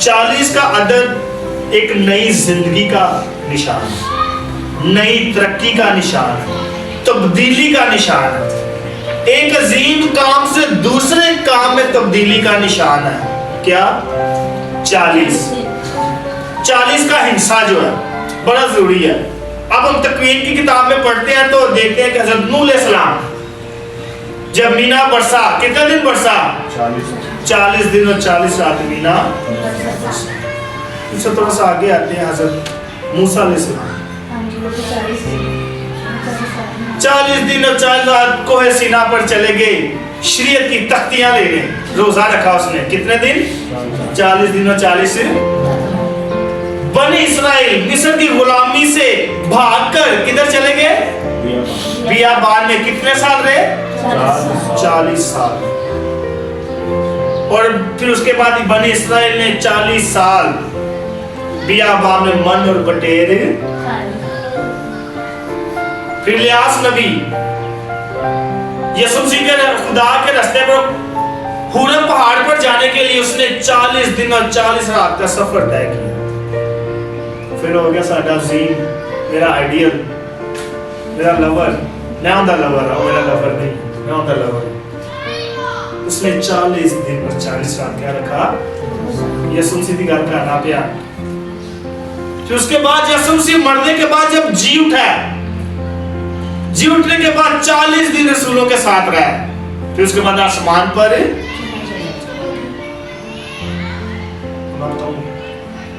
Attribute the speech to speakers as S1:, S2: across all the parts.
S1: 40 کا عدد ایک نئی زندگی کا نشان ہے، نئی ترقی کا نشان ہے، تبدیلی کا نشان ہے، ایک عظیم کام سے دوسرے کام میں تبدیلی کا نشان ہے۔ کیا؟ 40 کا ہنسا جو ہے بڑا ضروری ہے۔ اب ہم تکوین کی کتاب میں پڑھتے ہیں تو دیکھتے ہیں کہ حضرت نوح علیہ السلام جب مینا برسا، کتنے دن برسا؟ 40 دن اور 40 رات مینا۔ اس سے تھوڑا سا آگے آتے ہیں حضرت موسیٰ علیہ السلام، 40 دن اور 40 رات کوہ سینا پر چلے گئے شریعت کی تختیاں لینے، روزہ رکھا اس نے، کتنے دن؟ 40 دن اور 40۔ بنی اسرائیل مصر کی غلامی سے بھاگ کر کدھر چلے گئے؟ بیابان میں، کتنے سال رہے؟ 40 سال۔ اور پھر اس کے بعد بنی اسرائیل نے 40 سال بیابان میں من اور بٹیر۔ پھر الیاس نبی یسوع مسیح کے خدا کے راستے پر حورم پہاڑ پر جانے کے لیے اس نے 40 دن اور 40 رات کا سفر طے کیا۔ پھر ہو گیا ساڈا عظیم، میرا آئیڈیل، میرا لور، میں ہوں دا لور، میرا لور نہیں، میں ہوں دا لور۔ اس نے 40 دن اور 40 رات کیا رکھا؟ یسوع مسیح کی گل کرنا پیا۔ پھر اس کے بعد یسوع مسیح مرنے کے بعد جب جی اٹھا، جی اٹھنے کے بعد 40 دن رسولوں کے ساتھ رہا، پھر اس کے بعد آسمان پر۔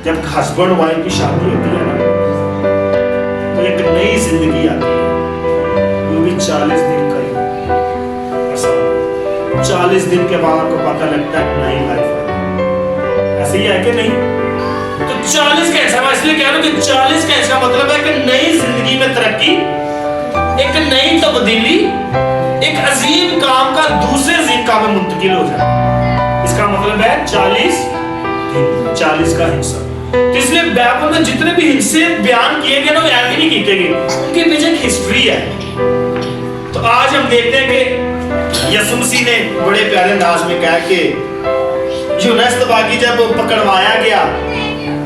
S1: جب ہسبینڈ وائف کی شادی ہوتی ہے نا تو ایک نئی زندگی آتی ہے، وہ بھی 40 دن کا ہی ایسا۔ 40 دن کے بعد آپ کو پتہ لگتا ہے نئی لائف ہے، ایسے ہی ہے کہ نہیں؟ تو 40 کا ایسا، میں اس لیے کہہ رہا ہوں کہ 40 کا ایسا مطلب ہے کہ نئی زندگی میں ترقی، ایک نئی تبدیلی، ایک عظیم کام کا دوسرے عظیم کام میں منتقل ہو جائے۔ اس کا مطلب ہے 40 کا ہنسا۔ تو اس لیے بائبل میں جتنے بھی ہنسے بیان کیے گئے نا وہ ایسے نہیں کیے گئے، ان کے پیچھے ایک ہسٹری ہے۔ تو آج ہم دیکھتے ہیں کہ یسوع مسیح نے بڑے پیارے انداز میں کہا کہ یونس اصطباغی جب پکڑوایا گیا،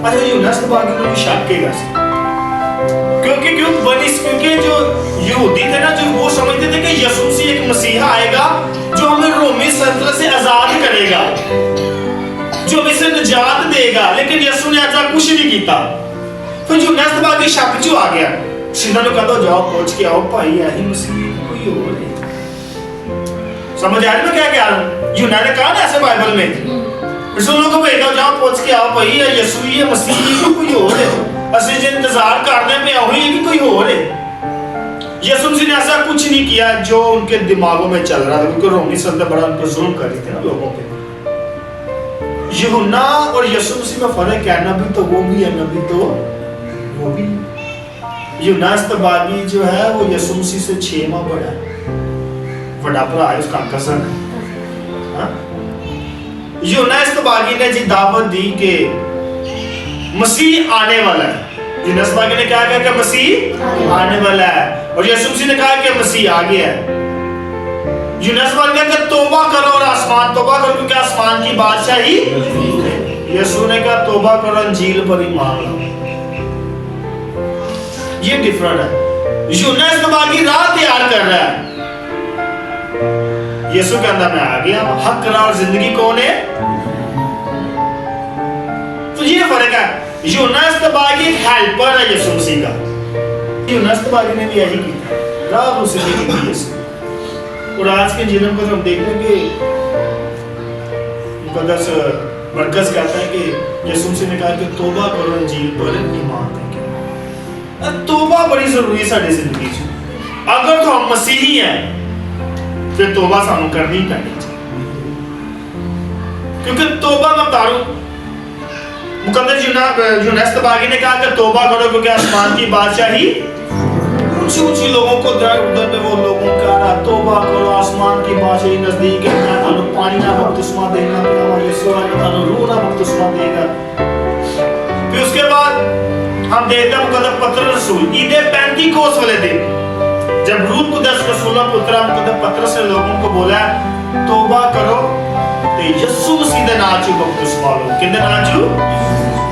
S1: اچھا یونس اصطباغی کو بھی شک کے گا، کیونکہ جو یہودی تھے نا، جو وہ سمجھتے تھے کہ یسوع مسیح ایک مسیحا آئے گا جو ہمیں رومی سلطنت سے آزاد کرے گا، جو ہمیں سے نجات دے گا، لیکن یسوع نے ایسا کچھ نہیں کیتا۔ پھر جو یونس اصطباغی شک جو آ گیا، سیدھا نے کہا جاؤ پہنچ کے آؤ بھائی یہی مسیح کوئی اور ہے۔ سمجھ آ رہی میں کیا کہہ رہا ہوں؟ یونس نے کہا نا ایسے بائبل میں، رسولوں کو بھیجو جاؤ پہنچ کے آؤ بھائی یسوع یہ مسیح کوئی اور ہے، اسی جو انتظار کرنے پہ ہوئی کہ کوئی اور ہے۔ یسوع مسیح نے ایسا کچھ نہیں کیا جو ان کے دماغوں میں چل رہا تھا، کیونکہ رومی سلطنت بڑا ان پر ظلم کر رہی تھی نا لوگوں پہ۔ یوحنا اور یسوع مسیح میں فرق ہے، نبی تو وہ بھی ہے، نبی تو وہ بھی۔ یونس اصطباغی جو ہے وہ یسوع مسیح سے 6 ماہ بڑا ہے، بڑا بھرا ہے، اس کا کزن ہے۔ یونس اصطباغی نے جی دعوت دی کہ مسیح آنے والا ہے۔ یونس اصطباغی نے کہا کہ مسیح آنے والا ہے، اور یسوع مسیح نے کہا کہ مسیح آ گیا ہے۔ یونس اصطباغی نے کہا توبہ کرو اور آسمان توبہ کرو کیونکہ آسمان کی بادشاہی۔ یسوع نے کہا توبہ کرو انجیل پر ایمان لاؤ۔ یہ ڈیفرنٹ ہے۔ یونس اصطباغی راہ تیار کر رہا ہے، یسوع کہتا میں آ گیا، حق راہ اور زندگی کون ہے؟ تو یہ فرق ہے۔ یونس اصطباغی ایک ہیلپر ہے یسوع مسیح کا۔ یونس اصطباغی نے بھی یہی کیا، راہ اور زندگی کی یسوع۔ اور آج کے جنم کو ہم دیکھتے ہیں کہ مقدس مرکز کہتا ہے کہ یسوع مسیح نے کہا کہ توبہ کرو انجیل پر ایمان رکھو۔ توبہ بڑی ضروری ہے ساری زندگی سے۔ اگر تو ہم مسیحی ہیں پھر توبہ سانوں کرنی پڑنی چاہیے، کیونکہ توبہ میں بتا رہا ہوں، مقدس یونس اصطباغی نے کہا کہ توبہ کرو کیونکہ آسمان کی بادشاہی۔ اونچی اونچی لوگوں کو در ادھر میں وہ لوگوں کا رہا توبہ کرو آسمان کی بادشاہی نزدیک ہے، میں تانوں پانی نہ بپتسمہ دینا پیا، یسوع نے تانوں روح نہ بپتسمہ دے گا۔ پھر اس کے بعد ہم دیکھتے ہیں مقدس پترس رسول عید پینتیکوس والے دن جب روح القدس رسولوں کو اترا، مقدس پترس نے لوگوں کو بولا توبہ کرو ਤੇ ਯਿਸੂ ਮਸੀਹ ਦੇ ਨਾਮ 'ਚ ਬਪਤਿਸਮਾ ਲਓ। ਕਿਹਦੇ ਨਾਮ 'ਚ?